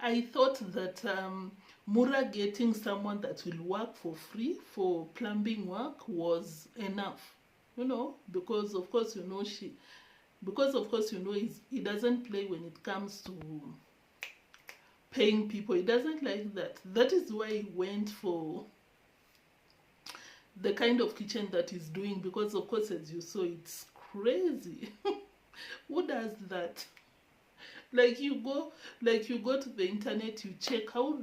I thought that Mura getting someone that will work for free for plumbing work was enough, you know, because of course you know he doesn't play when it comes to paying people. He doesn't like that. That is why he went for the kind of kitchen that he's doing, because of course, as you saw, it's crazy. Who does that? Like you go to the internet, you check how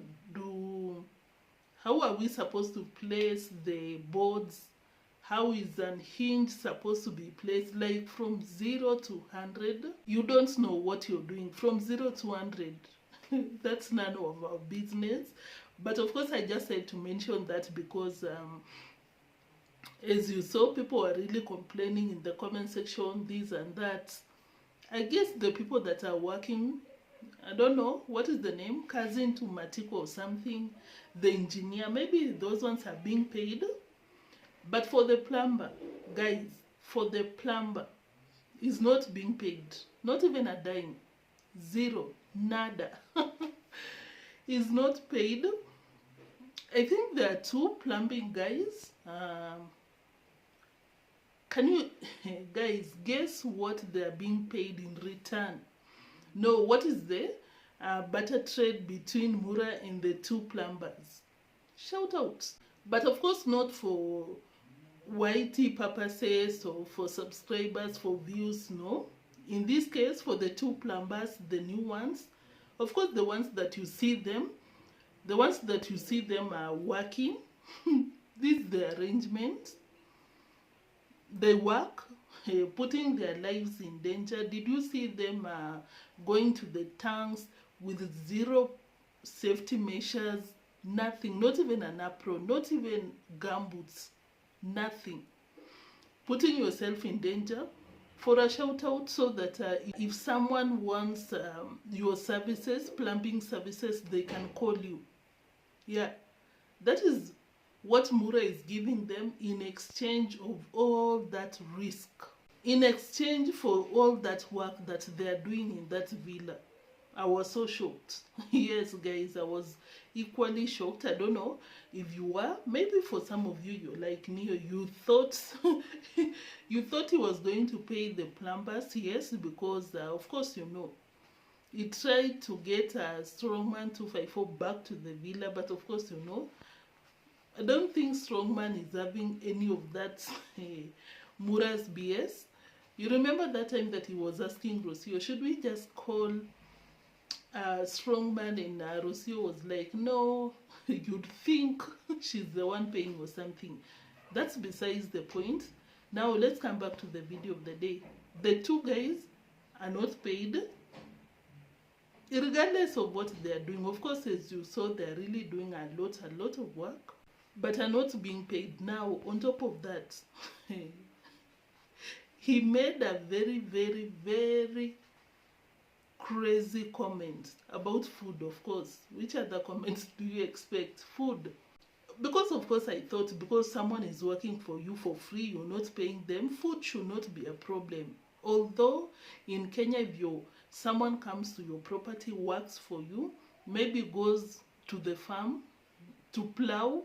are we supposed to place the boards, how is an hinge supposed to be placed, like from 0 to 100. You don't know what you're doing from 0 to 100. That's none of our business. But of course, I just had to mention that because as you saw, people are really complaining in the comment section, this and that. I guess the people that are working, I don't know, what is the name? Cousin to Matiko or something. The engineer, maybe those ones are being paid. But for the plumber, guys, for the plumber, is not being paid. Not even a dime. Zero. Nada. Is not paid. I think there are 2 plumbing guys. Can you guys guess what they are being paid in return? No, what is the barter trade between Mura and the 2 plumbers? Shout out. But of course not for YT purposes or for subscribers, for views, no. In this case, for the 2 plumbers, the new ones, of course the ones that you see them are working. This is the arrangement. They work, putting their lives in danger. Did you see them going to the tanks with 0 safety measures? Nothing, not even an apron, not even gumboots, nothing. Putting yourself in danger for a shout out, so that if someone wants your services, plumbing services, they can call you. Yeah, that is what Mura is giving them in exchange of all that risk, in exchange for all that work that they are doing in that villa. I was so shocked. Yes, guys, I was equally shocked. I don't know if you were. Maybe for some of you, you're like me, you thought you thought he was going to pay the plumbers. Yes, because of course, you know, he tried to get a strongman 254 back to the villa, but of course, you know, I don't think strongman is having any of that Mura's BS. You remember that time that he was asking Rocio, should we just call strongman, and Rocio was like, no, you'd think she's the one paying or something. That's besides the point. Now let's come back to the video of the day. The 2 guys are not paid, regardless of what they are doing. Of course, as you saw, they're really doing a lot of work, but are not being paid. Now, on top of that, he made a very crazy comment about food, of course. Which other comments do you expect? Food. Because of course I thought, because someone is working for you for free, you're not paying them, food should not be a problem. Although in Kenya, if someone comes to your property, works for you, maybe goes to the farm to plow,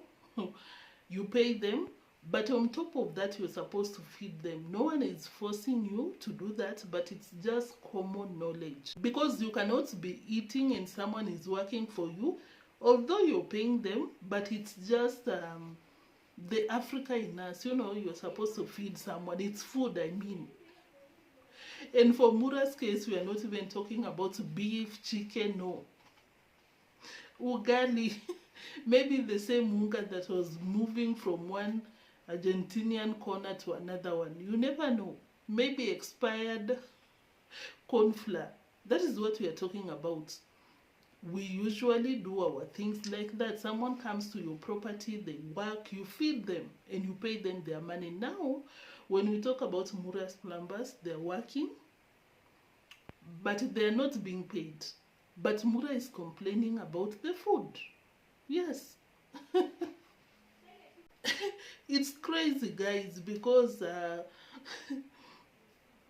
you pay them, but on top of that, you're supposed to feed them. No one is forcing you to do that, but it's just common knowledge. Because you cannot be eating and someone is working for you, although you're paying them, but it's just the Africa in us, you know, you're supposed to feed someone. It's food, I mean. And for Mura's case, we are not even talking about beef, chicken, no. Ugali, maybe the same unga that was moving from one Argentinian corner to another one. You never know. Maybe expired corn flour. That is what we are talking about. We usually do our things like that. Someone comes to your property, they work, you feed them, and you pay them their money. Now, when we talk about Mura's plumbers, they're working, but they're not being paid. But Mura is complaining about the food. Yes. It's crazy, guys, because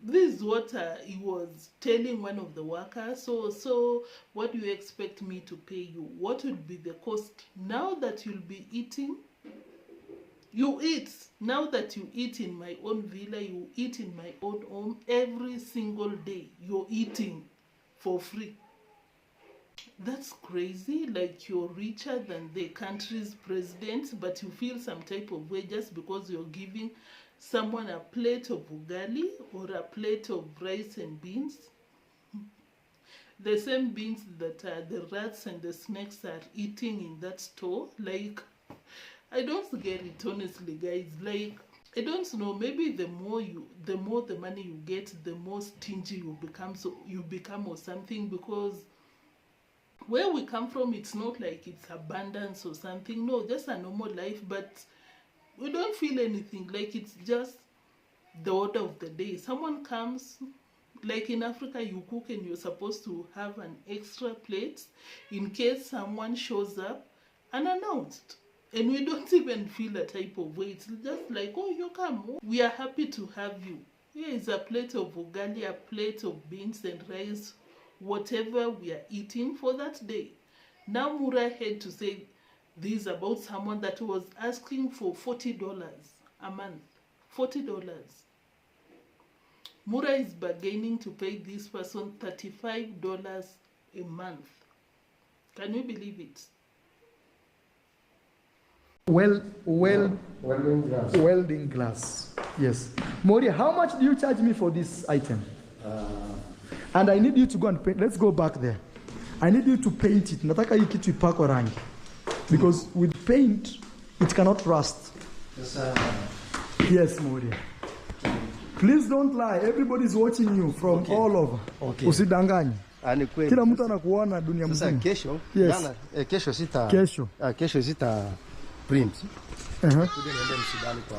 this is what he was telling one of the workers. So what do you expect me to pay you? What will be the cost? Now that you'll be eating, you eat. Now that you eat in my own villa, you eat in my own home every single day. You're eating for free. That's crazy. Like, you're richer than the country's president, but you feel some type of way just because you're giving someone a plate of ugali or a plate of rice and beans. The same beans that the rats and the snakes are eating in that store. Like, I don't get it, honestly, guys. Like, I don't know, maybe the more the money you get, the more stingy you become or something, because where we come from, it's not like it's abundance or something. No, just a normal life, but we don't feel anything. Like, it's just the order of the day. Someone comes, like in Africa, you cook and you're supposed to have an extra plate in case someone shows up unannounced. And we don't even feel a type of way. It's just like, oh, you come. We are happy to have you. Here is a plate of ugali, a plate of beans and rice, whatever we are eating for that day. Now Mura had to say this about someone that was asking for $40 a month. $40. Mura is bargaining to pay this person $35 a month. Can you believe it? Welding glass. Yes. Moria, how much do you charge me for this item? And I need you to go and paint. Let's go back there. I need you to paint it. Nataka hii kitu ipakwe rangi. Because with paint, it cannot rust. Yes, Moria. Please don't lie. Everybody's watching you from all over. Okay. Usidanganye. Kila mtu anakuona dunia mzima. Sasa kesho, yes. Kesho sita. Kesho sita print. Kuja niende msibani kwa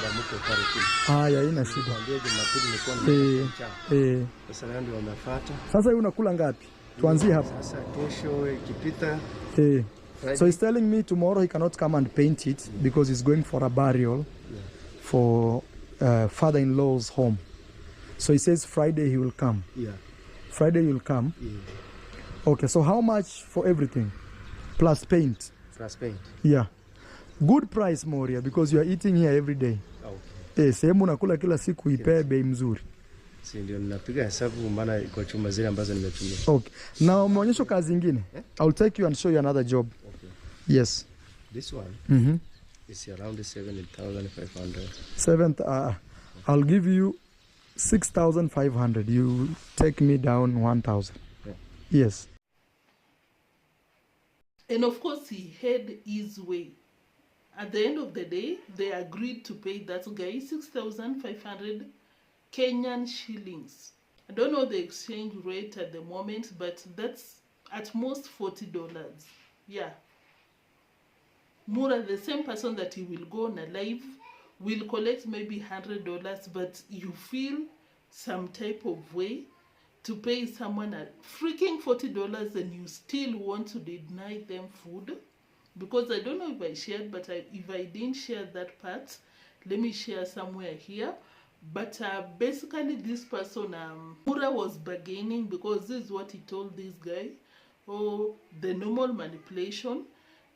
bamuko pale. Haya, ina shida. Ndio Jumapili nilikuwa Sasa leo ndio wamefuata. Sasa wewe unakula ngapi? Tuanzie hapa. Sasa kesho ikipita. So he's telling me tomorrow he cannot come and paint it because he's going for a burial for father-in-law's home. So he says Friday he will come. Yeah. Friday you'll come. Yeah. Okay, so how much for everything? Plus paint. Plus paint. Yeah. Good price, Moria, because you are eating here every day. Okay. Sehemu unakula kila siku ipee bei mzuri. Si ndio ninapiga hesabu maana iko chuma zile ambazo nimetumia. Okay. Na umeonyesha kazi nyingine? I'll take you and show you another job. Okay. Yes. This one is around 7,500. I'll give you 6,500. You take me down 1,000. Yeah. Yes. And of course, he had his way. At the end of the day, they agreed to pay that guy 6,500 Kenyan shillings. I don't know the exchange rate at the moment, but that's at most $40. Yeah. Mura, the same person that he will go on a live, will collect maybe $100, but you feel some type of way to pay someone a freaking $40 and you still want to deny them food. Because I don't know if I shared, but if I didn't share that part, let me share somewhere here. But basically this person, Mura was bargaining because this is what he told this guy. Oh, the normal manipulation.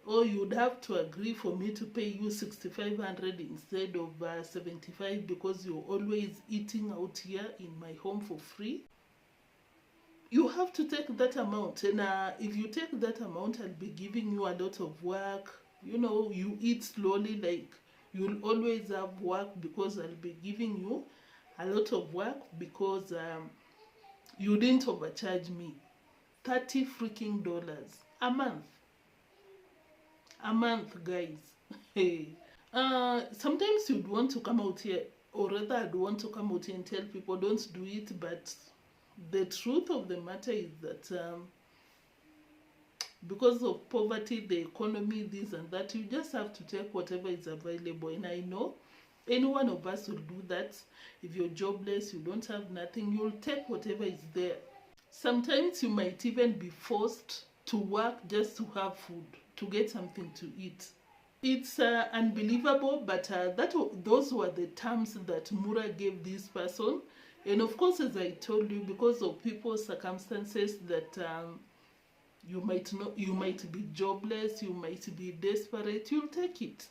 Oh, you'd have to agree for me to pay you 6,500 instead of 75 because you're always eating out here in my home for free. You have to take that amount, and if you take that amount, I'll be giving you a lot of work. You know, you eat slowly, like you'll always have work because I'll be giving you a lot of work because you didn't overcharge me. $30 freaking a month. A month, guys. Hey. Sometimes you'd want to come out here, or rather I'd want to come out here and tell people don't do it, but the truth of the matter is that because of poverty, the economy, this and that, you just have to take whatever is available. And I know any one of us will do that. If you're jobless, you don't have nothing, you'll take whatever is there. Sometimes you might even be forced to work just to have food, to get something to eat. It's unbelievable, but those were the terms that Mura gave this person. And of course, as I told you, because of people's circumstances that you might be jobless, you might be desperate, you'll take it.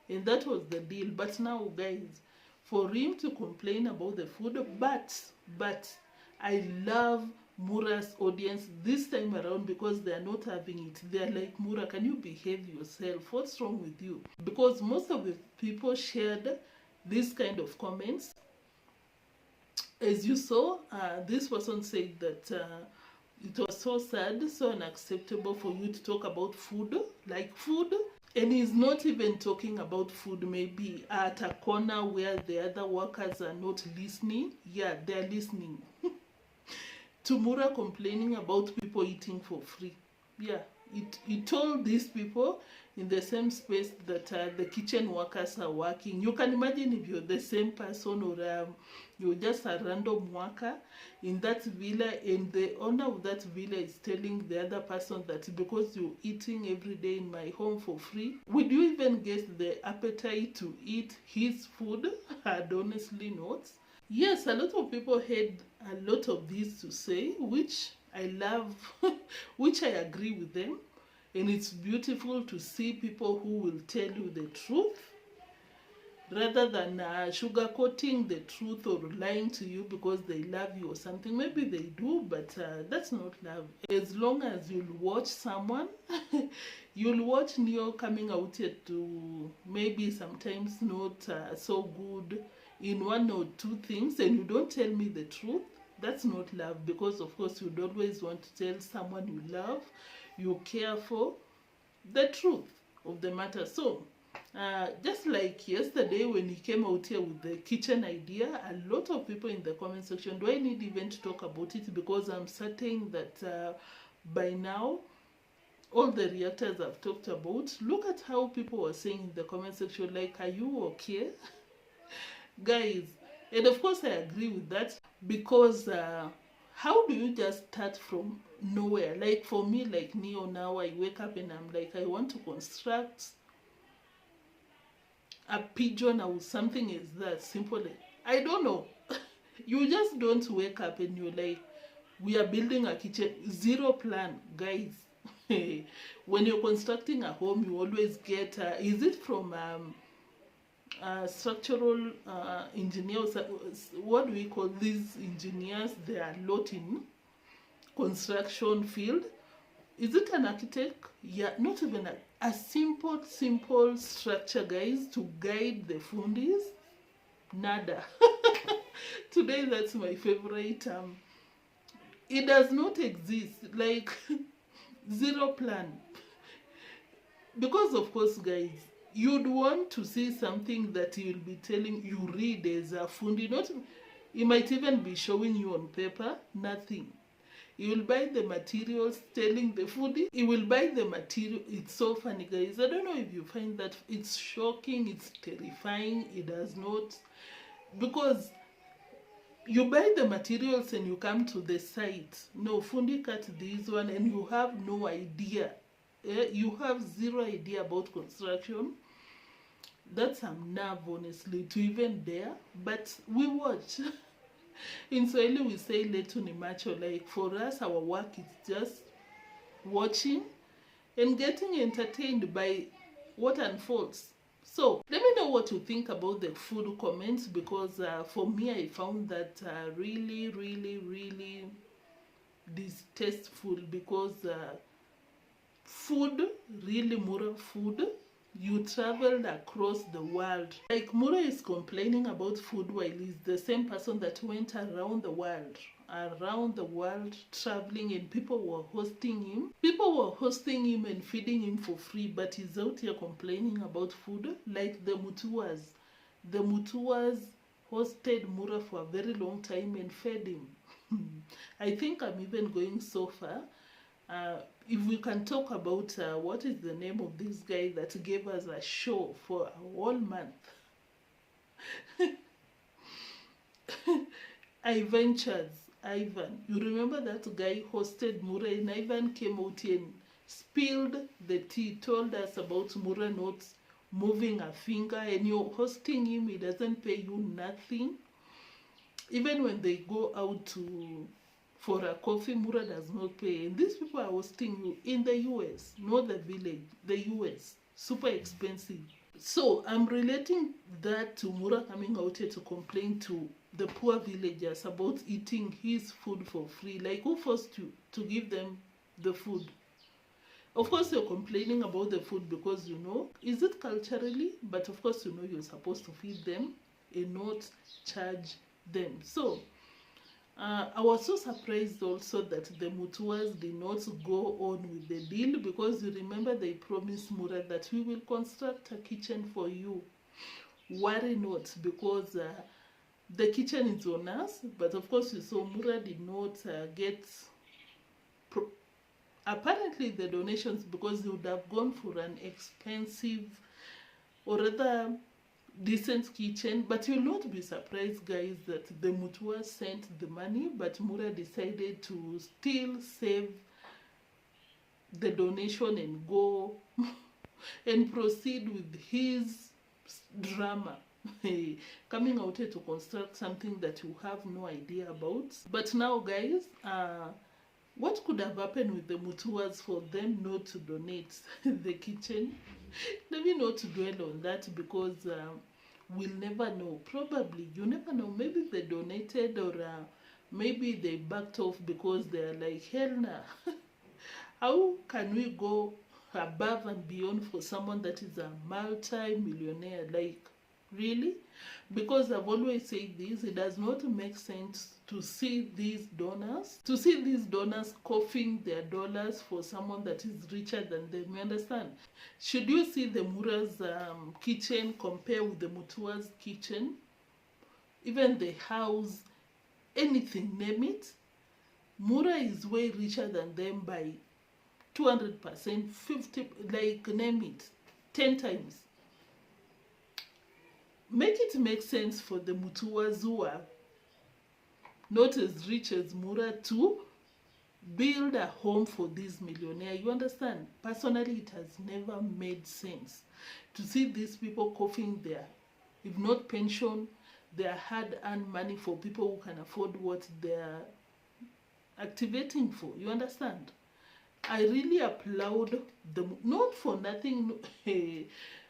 And that was the deal. But now, guys, for him to complain about the food, but I love Mura's audience this time around because they are not having it. They are like, Mura, can you behave yourself? What's wrong with you? Because most of the people shared this kind of comments. As you saw, this person said that it was so sad, so unacceptable for you to talk about food, like food. And he's not even talking about food, maybe at a corner where the other workers are not listening. Yeah, they're listening. To Mura complaining about people eating for free. Yeah, it told these people in the same space that the kitchen workers are working. You can imagine if you're the same person or you're just a random worker in that villa and the owner of that villa is telling the other person that because you're eating every day in my home for free, would you even get the appetite to eat his food? I'd honestly not. Yes, a lot of people had a lot of this to say, which I love, which I agree with them. And it's beautiful to see people who will tell you the truth rather than sugarcoating the truth or lying to you because they love you or something. Maybe they do, but that's not love. As long as you'll watch someone, you'll watch Neo coming out here to maybe sometimes not so good in one or two things, and you don't tell me the truth, that's not love, because of course you'd always want to tell someone you love, you care for, the truth of the matter. So just like yesterday when he came out here with the kitchen idea, a lot of people in the comment section, do I need even to talk about it? Because I'm certain that by now all the reactors I've talked about, look at how people were saying in the comment section, like, are you okay? Guys, and of course I agree with that, because how do you just start from nowhere? Like for me, like Neo, now I wake up and I'm like, I want to construct a pigeon or something is that simple. I don't know. You just don't wake up and you're like, we are building a kitchen. Zero plan, guys. When you're constructing a home, you always get, is it from structural engineers? What do we call these engineers? They are a lot in construction field. Is it an architect? Yeah, not even a simple structure, guys, to guide the fundis. Nada. Today, that's my favorite. It does not exist. Like, zero plan. Because, of course, guys, you'd want to see something that he'll be telling you, read as a fundi. Not, he might even be showing you on paper. Nothing. He will buy the materials, telling the foodie. He will buy the material. It's so funny, guys. I don't know if you find that it's shocking, it's terrifying. It does not. Because you buy the materials and you come to the site. No, fundi cut this one and you have no idea. You have zero idea about construction. That's some nerve, honestly, to even dare. But we watch. In Swahili, we say letu ni macho. Like for us, our work is just watching and getting entertained by what unfolds. So let me know what you think about the food comments, because for me, I found that really, really, really distasteful, because food, really Mura food, you traveled across the world. Like Mura is complaining about food while he's the same person that went around the world traveling, and people were hosting him. People were hosting him and feeding him for free, but he's out here complaining about food. Like the Mutuas. The Mutuas hosted Mura for a very long time and fed him. I think I'm even going so far. If we can talk about what is the name of this guy that gave us a show for a whole month. Ivan. You remember that guy hosted Mura, and Ivan came out here and spilled the tea, told us about Mura not moving a finger, and you're hosting him, he doesn't pay you nothing. Even when they go out for a coffee, Mura does not pay. And these people are hosting you in the US, not the village, the US. Super expensive. So I'm relating that to Mura coming out here to complain to the poor villagers about eating his food for free. Like, who forced you to give them the food? Of course, you're complaining about the food because you know, is it culturally? But of course, you know you're supposed to feed them and not charge them. So, I was so surprised also that the Mutuas did not go on with the deal, because you remember they promised Mura that we will construct a kitchen for you. Worry not, because the kitchen is on us. But of course, you saw Mura did not get apparently the donations, because they would have gone for an expensive or rather decent kitchen. But you'll not be surprised, guys, that the Mutua sent the money, but Mura decided to still save the donation and go and proceed with his drama. Coming out here to construct something that you have no idea about. But now, guys, what could have happened with the Mutuas for them not to donate the kitchen? Let me not dwell on that, because we'll never know. Probably, you never know. Maybe they donated, or maybe they backed off because they're like, hell nah. How can we go above and beyond for someone that is a multi-millionaire? Like, really? Because I've always said this, it does not make sense to see these donors coughing their dollars for someone that is richer than them. You understand? Should you see the Mura's kitchen compare with the Mutua's kitchen, even the house, anything, name it, Mura is way richer than them by 200%, 50, like, name it, 10 times. Make it make sense for the Mutuas who are not as rich as Mura to build a home for this millionaire. You understand? Personally, it has never made sense to see these people coughing their, if not pension, their hard-earned money for people who can afford what they're activating for. You understand? I really applaud them, not for nothing.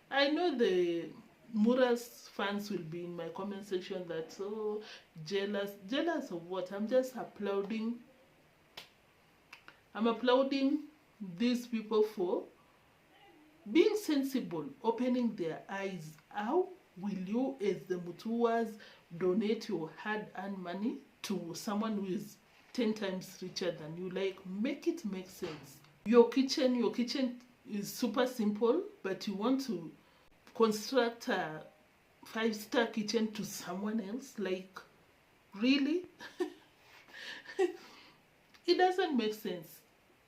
I know the Mura's fans will be in my comment section that, oh, jealous of what? I'm just applauding. I'm applauding these people for being sensible, opening their eyes. How will you, as the Mutuas, donate your hard-earned money to someone who is 10 times richer than you? Like, make it make sense. Your kitchen is super simple, but you want to construct a 5-star kitchen to someone else. Like, really? It doesn't make sense.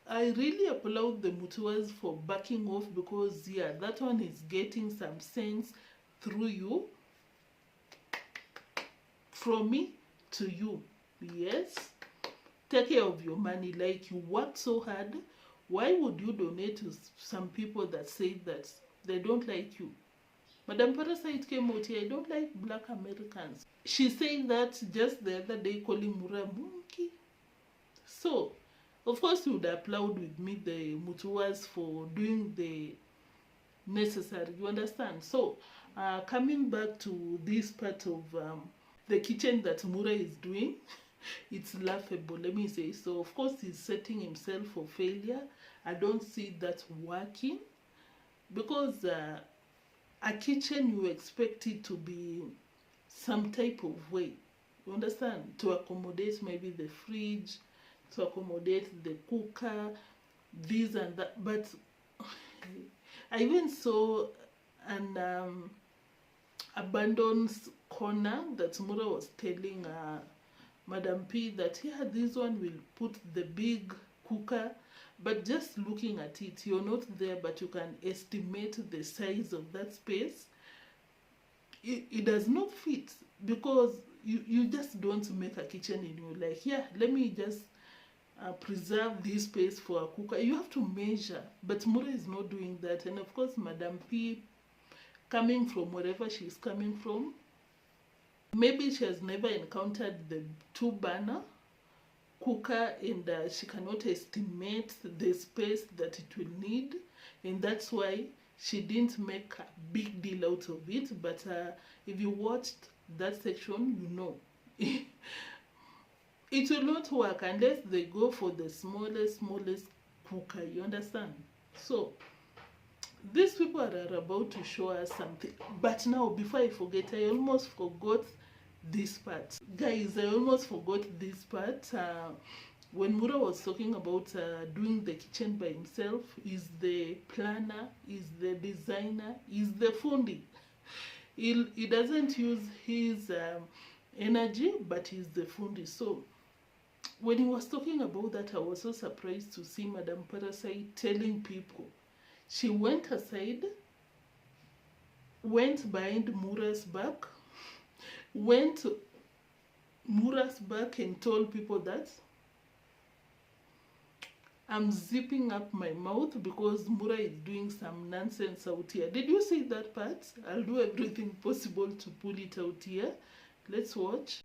I really applaud the Mutuas for backing off, because yeah, that one is getting some sense through you, from me to you. Yes, take care of your money. Like, you work so hard, why would you donate to some people that say that they don't like you? Madam Parasite came out here, I don't like black Americans. She said that just the other day, calling Mura monkey. So, of course, you would applaud with me the Mutuas for doing the necessary. You understand? So, coming back to this part of the kitchen that Mura is doing, it's laughable, let me say. So, of course, he's setting himself for failure. I don't see that working, because a kitchen, you expect it to be some type of way. You understand? To accommodate maybe the fridge, to accommodate the cooker, this and that. But I even saw an abandoned corner that Mura was telling Madam P that, yeah, this one will put the big cooker. But just looking at it, you're not there, but you can estimate the size of that space. It does not fit, because you just don't make a kitchen and you're like, yeah, let me just preserve this space for a cooker. You have to measure, but Mura is not doing that. And of course, Madam P, coming from wherever she's coming from, Maybe she has never encountered the 2-burner cooker, and she cannot estimate the space that it will need, and that's why she didn't make a big deal out of it. But if you watched that section, you know it will not work unless they go for the smallest cooker, you understand? So these people are about to show us something. But now, before I forget, I almost forgot this part. Guys, I almost forgot this part. When Mura was talking about doing the kitchen by himself, is the planner, is the designer, is the fundi. He doesn't use his energy, but he's the fundi. So when he was talking about that, I was so surprised to see Madam Parasite telling people. She went aside, went behind Mura's back, went Mura's back and told people that I'm zipping up my mouth because Mura is doing some nonsense out here. Did you see that part? I'll do everything possible to pull it out here. Let's watch.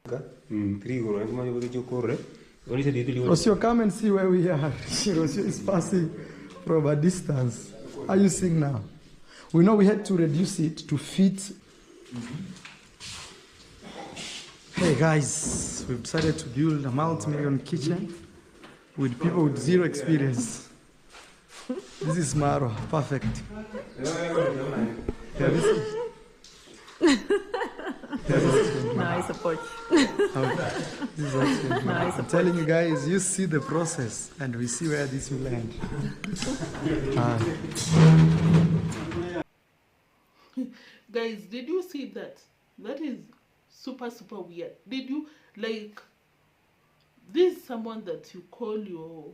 Rosio, come and see where we are. Rosio is passing from a distance. Are you seeing now? We know we had to reduce it to fit. Hey guys, we've decided to build a multi-million kitchen with people with zero experience. This is Marwa, perfect. Yeah, this is... No, I support. This is excellent. No, I'm telling you guys, you see the process and we see where this will end. Guys, did you see that? That is super weird. Did you, like, this is someone that you call your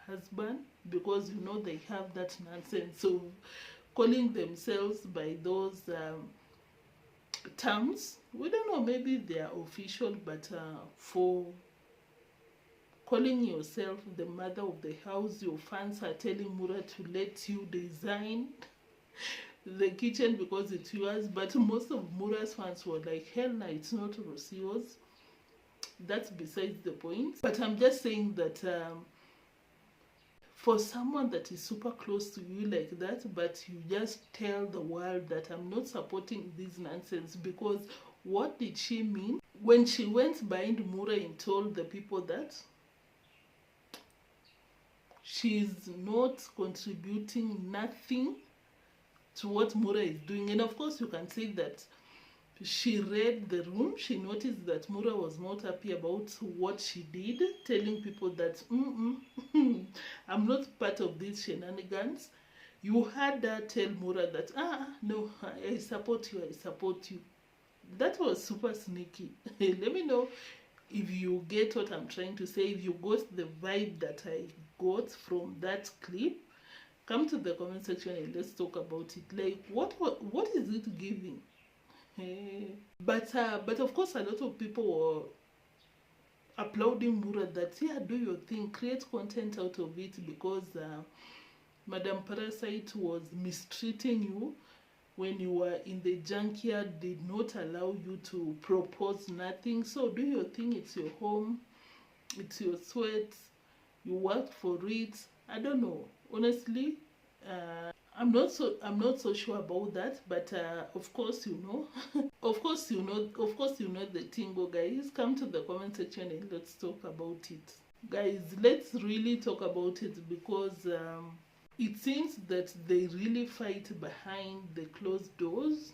husband because you know they have that nonsense of calling themselves by those terms. We don't know, maybe they are official, but for calling yourself the mother of the house, your fans are telling Mura to let you design the kitchen because it's yours. But most of Mura's fans were like, hell no, it's not Rosio's. That's besides the point. But I'm just saying that for someone that is super close to you like that, but you just tell the world that I'm not supporting this nonsense, because what did she mean when she went behind Mura and told the people that she's not contributing nothing to what Mura is doing? And of course you can say that she read the room, she noticed that Mura was not happy about what she did, telling people that I'm not part of these shenanigans. You heard her tell Mura that, no, I support you, I support you. That was super sneaky. Let me know if you get what I'm trying to say, if you got the vibe that I got from that clip. Come to the comment section and let's talk about it. Like, what is it giving? But of course a lot of people were applauding Mura that, yeah, do your thing, create content out of it, because Madam Parasite was mistreating you when you were in the junkyard, did not allow you to propose nothing. So do your thing, it's your home, it's your sweat, you work for it. I don't know, honestly. I'm not so sure about that, but of course you know. of course you know the tingo, guys. Come to the comment section and let's talk about it. Guys, let's really talk about it, because it seems that they really fight behind the closed doors.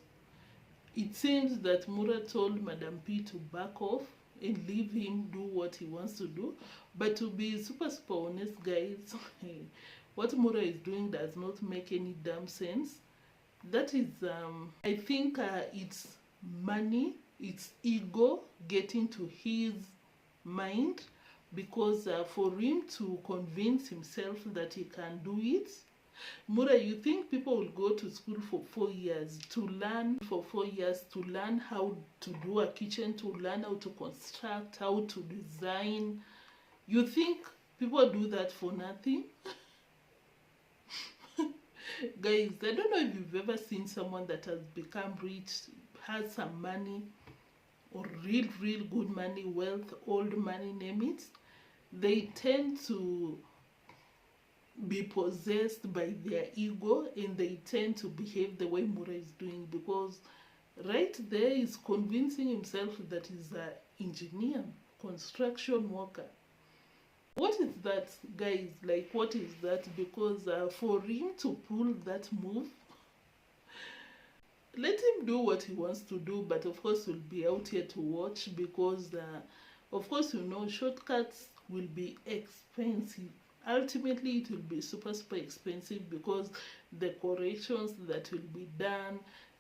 It seems that Mura told Madam P to back off and leave him do what he wants to do. But to be super honest, guys, what Mura is doing does not make any damn sense. That is, I think it's money, it's ego getting to his mind, because for him to convince himself that he can do it. Mura, you think people will go to school for 4 years to learn, how to do a kitchen, to learn how to construct, how to design? You think people do that for nothing? Guys, I don't know if you've ever seen someone that has become rich, has some money, or real good money, wealth, old money, name it, they tend to be possessed by their ego, and they tend to behave the way Mura is doing, because right there is convincing himself that he's an engineer, construction worker. What is that, guys? Like, what is that? Because for him to pull that move, let him do what he wants to do, but of course we'll be out here to watch, because of course, you know, shortcuts will be expensive. Ultimately it will be super expensive, because the corrections that will be done,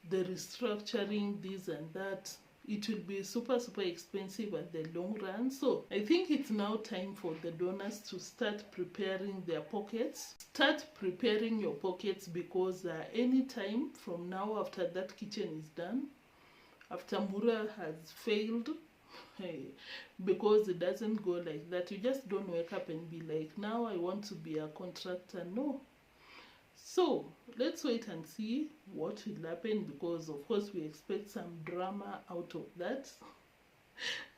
the restructuring, this and that, it will be super expensive at the long run. So I think it's now time for the donors to start preparing their pockets. Start preparing your pockets, because anytime from now, after that kitchen is done, after Mura has failed, because it doesn't go like that. You just don't wake up and be like, now I want to be a contractor. No. So let's wait and see what will happen, because of course we expect some drama out of that.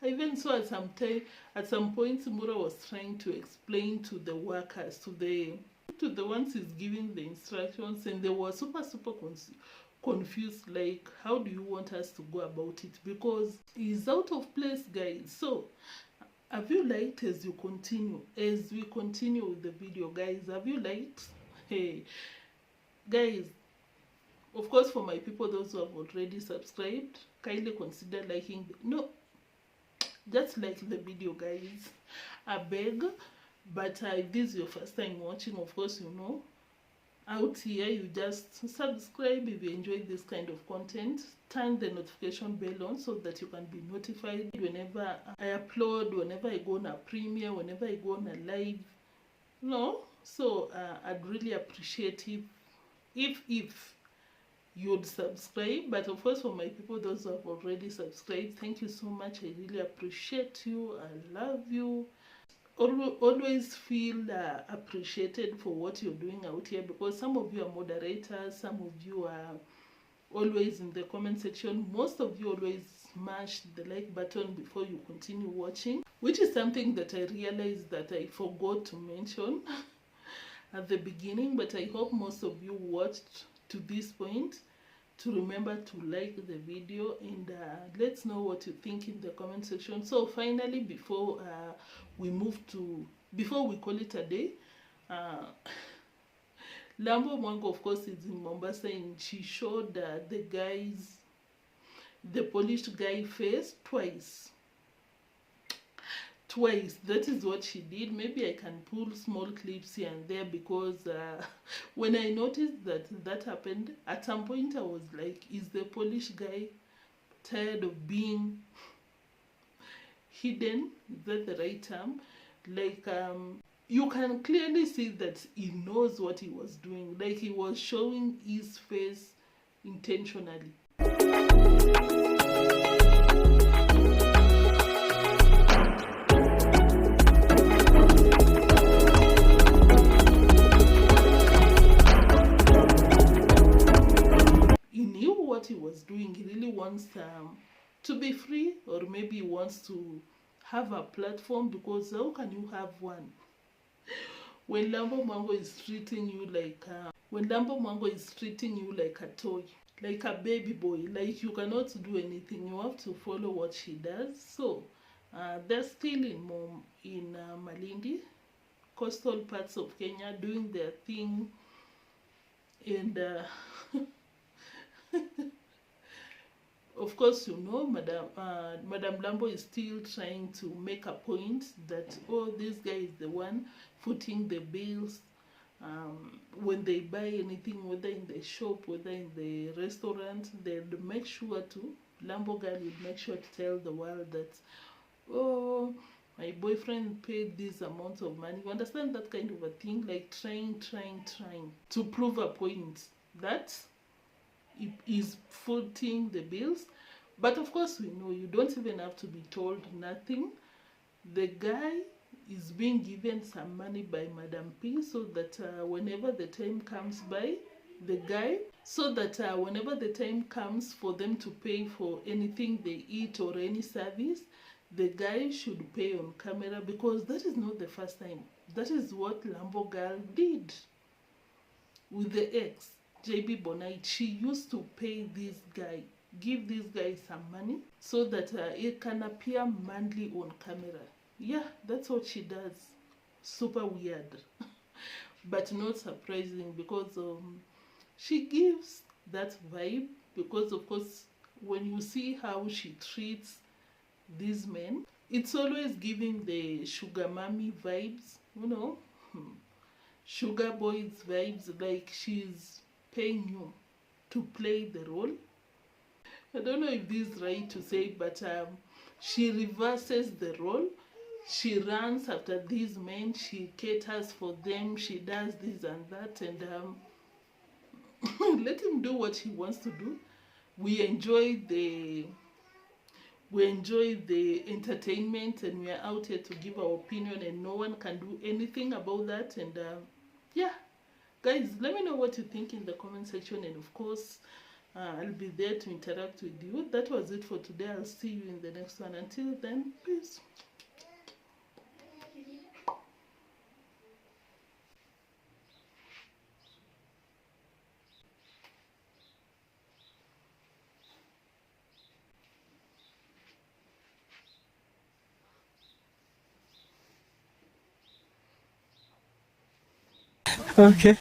I even saw at some point Mura was trying to explain to the workers, to the ones he's giving the instructions, and they were super confused, like, how do you want us to go about it? Because he's out of place, guys. So have you liked as we continue with the video, guys? Have you liked? Hey guys, of course, for my people, those who have already subscribed, kindly consider liking just like the video, guys. I beg. But if this is your first time watching, of course, you know, out here you just subscribe if you enjoy this kind of content. Turn the notification bell on so that you can be notified whenever I upload, whenever I go on a premiere, whenever I go on a live. No, so I'd really appreciate if you'd subscribe. But of course, for my people, those who have already subscribed, thank you so much. I really appreciate you. I love you. Always feel appreciated for what you're doing out here, because some of you are moderators, some of you are always in the comment section. Most of you always smash the like button before you continue watching, which is something that I realized that I forgot to mention at the beginning. But I hope most of you watched to this point to remember to like the video, and let's know what you think in the comment section. So finally, before we call it a day, Mwango, of course, is in Mombasa, and she showed the polished guy face twice. That is what she did. Maybe I can pull small clips here and there, because when I noticed that happened, at some point I was like, is the Polish guy tired of being hidden? Is that the right term? Like, you can clearly see that he knows what he was doing. Like, he was showing his face intentionally. He was doing. He really wants to be free, or maybe he wants to have a platform, because how can you have one when Mwango is treating you like a toy, like a baby boy? Like, you cannot do anything, you have to follow what she does. So they're still in Malindi, coastal parts of Kenya, doing their thing, and of course, you know, Madam Lambo is still trying to make a point that, oh, this guy is the one footing the bills when they buy anything, whether in the shop, whether in the restaurant. They'll make sure to, Lambo girl will make sure to tell the world that, oh, my boyfriend paid this amount of money. You understand that kind of a thing? Like, trying to prove a point that is footing the bills. But of course, we know you don't even have to be told nothing. The guy is being given some money by Madam P, so that whenever the time comes by, the guy so that whenever the time comes for them to pay for anything they eat or any service, the guy should pay on camera, because that is not the first time. That is what Lambo girl did with the ex, JB Bonite. She used to pay this guy, give this guy some money so that it can appear manly on camera. Yeah, that's what she does. Super weird. But not surprising, because she gives that vibe, because of course when you see how she treats these men, it's always giving the sugar mommy vibes, you know, sugar boys vibes, like she's paying you to play the role. I don't know if this is right to say, but she reverses the role. She runs after these men, she caters for them, she does this and that, and let him do what he wants to do. We enjoy the entertainment, and we are out here to give our opinion, and no one can do anything about that. And yeah, guys, let me know what you think in the comment section, and of course I'll be there to interact with you. That was it for today. I'll see you in the next one. Until then, peace. Okay.